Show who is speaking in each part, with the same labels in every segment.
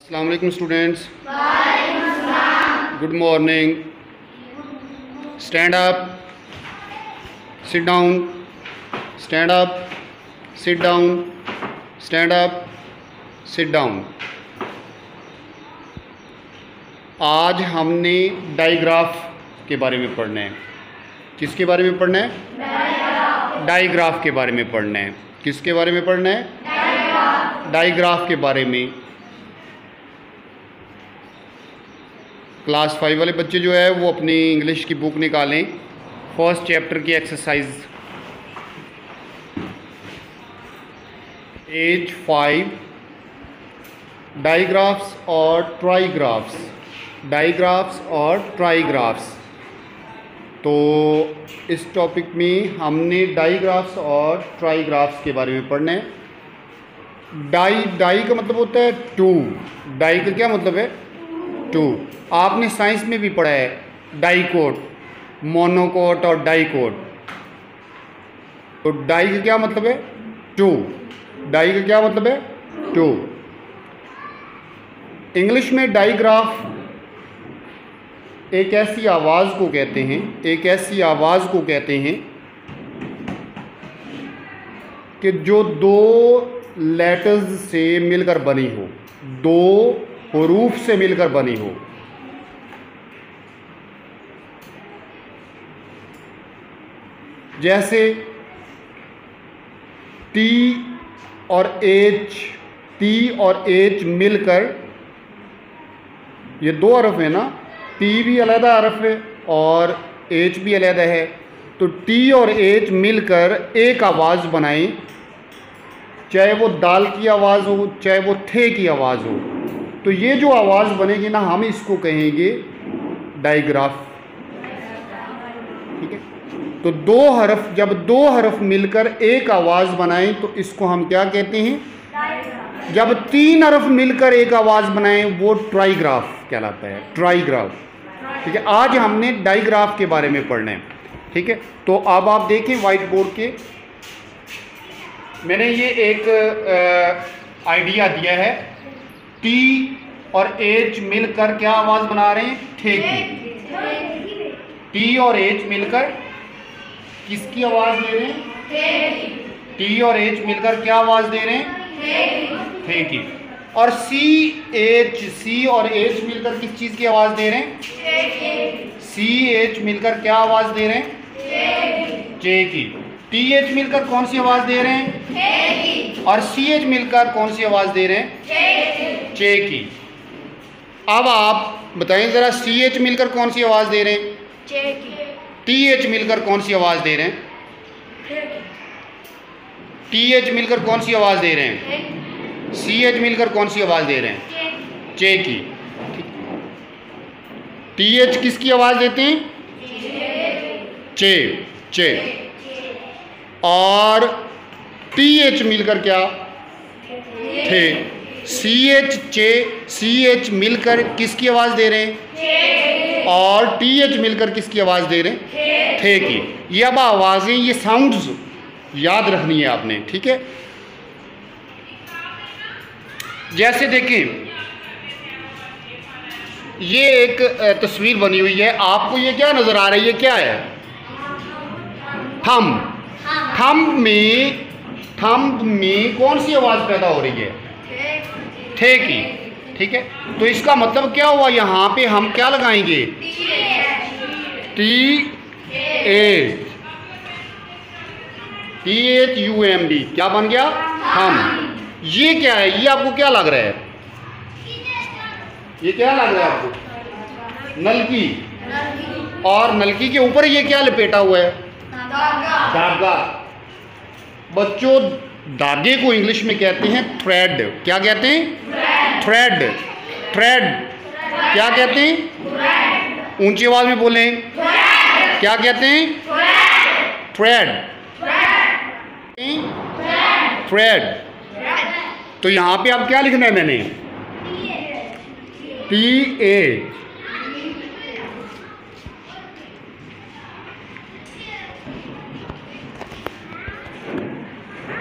Speaker 1: अस्सलाम वालेकुम students, good morning. Stand up, sit down, stand up, sit down, stand up, sit down. आज हमने digraph के बारे में पढ़ना है। किसके बारे में पढ़ना है? डाइग्राफ के बारे में पढ़ना है। किसके बारे में पढ़ना है? डाइग्राफ के बारे में। क्लास 5 वाले बच्चे जो है वो अपनी इंग्लिश की बुक निकालें, फर्स्ट चैप्टर की एक्सरसाइज पेज 5, डाइग्राफ्स और ट्राइग्राफ्स। डाइग्राफ्स और ट्राइग्राफ्स। तो इस टॉपिक में हमने डाइग्राफ्स और ट्राइग्राफ्स के बारे में पढ़ना है। डाई का मतलब होता है टू। डाई का क्या मतलब है? टू। आपने साइंस में भी पढ़ा है डाइकोट, मोनोकोट और डाइकोट। तो डाई का क्या मतलब है? टू। डाई का क्या मतलब है? टू। इंग्लिश में डाइग्राफ एक ऐसी आवाज़ को कहते हैं, एक ऐसी आवाज़ को कहते हैं कि जो दो लेटर्स से मिलकर बनी हो, दो हरूफ से मिलकर बनी हो। जैसे टी और एच, टी और एच मिलकर, ये दो हरफ है ना, टी भी अलग हरफ है और एच भी अलग है। तो टी और एच मिलकर एक आवाज़ बनाएं, चाहे वो दाल की आवाज़ हो, चाहे वो थे की आवाज़ हो। तो ये जो आवाज़ बनेगी ना, हम इसको कहेंगे डाइग्राफ। ठीक है। तो दो हरफ, जब दो हरफ मिलकर एक आवाज़ बनाएं तो इसको हम क्या कहते हैं? जब तीन हरफ मिलकर एक आवाज़ बनाएं वो ट्राइग्राफ कहलाता है। ट्राइग्राफ। ठीक है। आज हमने डाइग्राफ के बारे में पढ़ना है। ठीक है। तो अब आप देखें वाइट बोर्ड के, मैंने ये एक आइडिया दिया है। टी और एच मिलकर क्या आवाज़ बना रहे हैं? थे की। टी और एच मिलकर किसकी आवाज़ दे रहे हैं? टी और एच मिलकर क्या आवाज़ दे रहे हैं? थे की। और सी और एच मिलकर किस चीज़ की आवाज़ दे रहे हैं? सी एच मिलकर क्या आवाज़ दे रहे हैं? चे की। टी एच मिलकर कौन सी आवाज़ दे रहे हैं? और सी एच मिलकर कौन सी आवाज़ दे रहे हैं? चे की। अब आप बताएं ज़रा, सी एच मिलकर कौन सी आवाज़ दे रहे हैं? चे की। टी एच मिलकर कौन सी आवाज़ दे रहे हैं? टी एच मिलकर कौन सी आवाज़ दे रहे हैं? सी एच मिलकर कौन सी आवाज़ दे रहे हैं? चे की। टी एच किसकी आवाज़ देते हैं? चे। चे। और टी एच मिलकर क्या? थे। सी एच, चे, सी एच मिलकर किसकी आवाज़ दे रहे हैं? और टी एच मिलकर किसकी आवाज़ दे रहे हैं? थे की। ये अब आवाज़ें, ये साउंड्स याद रखनी है आपने। ठीक है। जैसे देखें, ये एक तस्वीर बनी हुई है, आपको ये क्या नज़र आ रही है? क्या है? थंब। थंब में कौन सी आवाज़ पैदा हो रही है? थे की। ठीक है। तो इसका मतलब क्या हुआ? यहाँ पे हम क्या लगाएंगे? T H U M D. क्या बन गया? हम। ये क्या है? ये आपको क्या लग रहा है? ये क्या लग रहा है आपको? नलकी। और नलकी के ऊपर ये क्या लपेटा हुआ है? धागा। बच्चों, धागे को इंग्लिश में कहते हैं थ्रेड। क्या कहते हैं? थ्रेड। थ्रेड। क्या कहते हैं? ऊंची आवाज में बोलें। क्या कहते हैं? थ्रेड। थ्रेड। तो यहां पे अब क्या लिखना है मैंने? T H.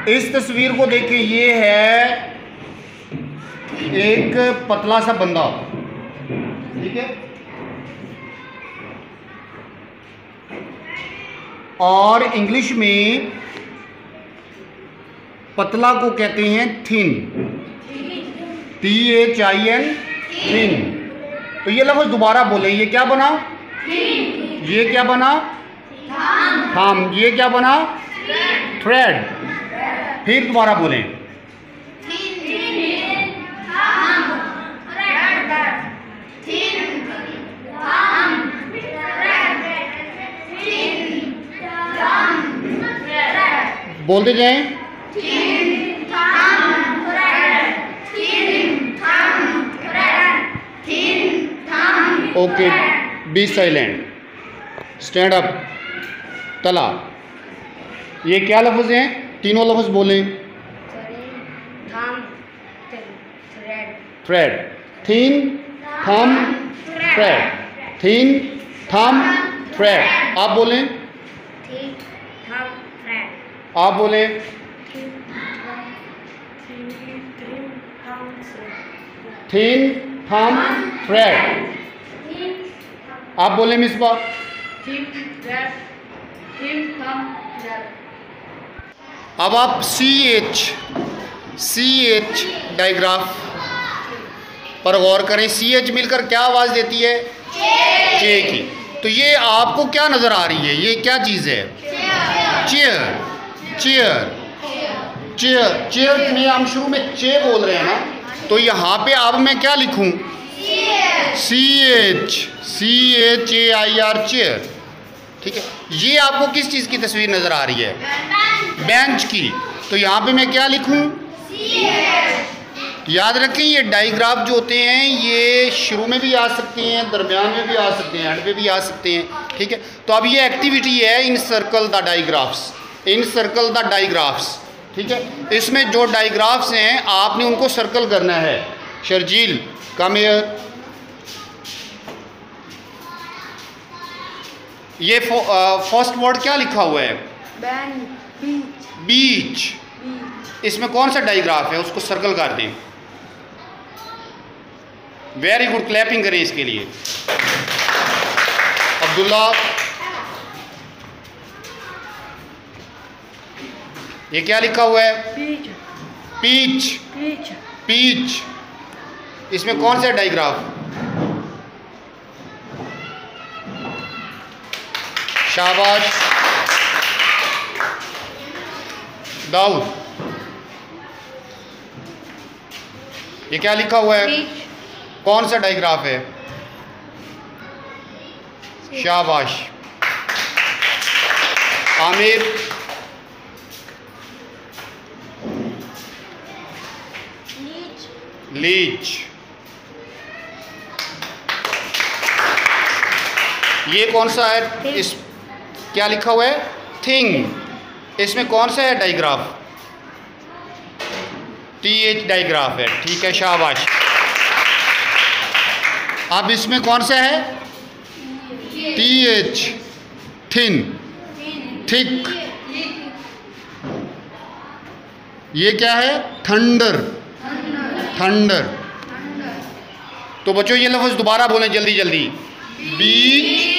Speaker 1: इस तस्वीर को देखिए, ये है एक पतला सा बंदा, ठीक है, और इंग्लिश में पतला को कहते हैं थिन, THIN, थिन। तो ये लफ्ज़ दोबारा बोले, ये क्या बना? ये क्या बना? थंब। ये क्या बना? थ्रेड। फिर दोबारा बोलें, बोलते जाएं। Okay, be silent, stand up, तला। ये क्या लफ्ज़ हैं? तीनों लफ्ज़ बोलें। Thread, thin, thumb, thread, thin, thumb, thread. आप बोलें, आप बोलें। Thin, thumb, thread. आप बोले मिसबा। अब आप CH डायग्राफ पर गौर करें। CH मिलकर क्या आवाज़ देती है? चे की। तो ये आपको क्या नज़र आ रही है? ये क्या चीज़ है? Chair, chair, chair. चेयर में हम शुरू में चे बोल रहे हैं ना, तो यहाँ पे अब मैं क्या लिखूं? CHAIR, chair. ठीक है, ये आपको किस चीज़ की तस्वीर नज़र आ रही है? बेंच की। तो यहाँ पे मैं क्या लिखूं? याद रखें, ये डायग्राफ जो होते हैं ये शुरू में भी आ सकते हैं, दरमियान में भी आ सकते हैं, एंड पे भी आ सकते हैं। ठीक है, तो अब ये एक्टिविटी है encircle the digraphs, encircle the digraphs. ठीक है, इसमें जो डायग्राफ्स हैं आपने उनको सर्कल करना है। Sharjeel, come here. ये फर्स्ट वर्ड क्या लिखा हुआ है? बीच। इसमें कौन सा डायग्राफ है? उसको सर्कल कर दें। वेरी गुड, क्लैपिंग करें इसके लिए। अब्दुल्ला, ये क्या लिखा हुआ है? पीच। पीच। इसमें कौन सा डायग्राफ? शाबाश दाऊद। ये क्या लिखा हुआ है? कौन सा डायग्राफ है? शाबाश आमिर। लीच। ये कौन सा है? इस क्या लिखा हुआ है? थिंग। इसमें कौन सा है डायग्राफ? TH डायग्राफ है। ठीक है, शाबाश। अब इसमें कौन सा है? TH, thin, thick. ये क्या है? Thunder, thunder. तो बच्चों ये लफ्ज़ दोबारा बोलें जल्दी जल्दी। बीच,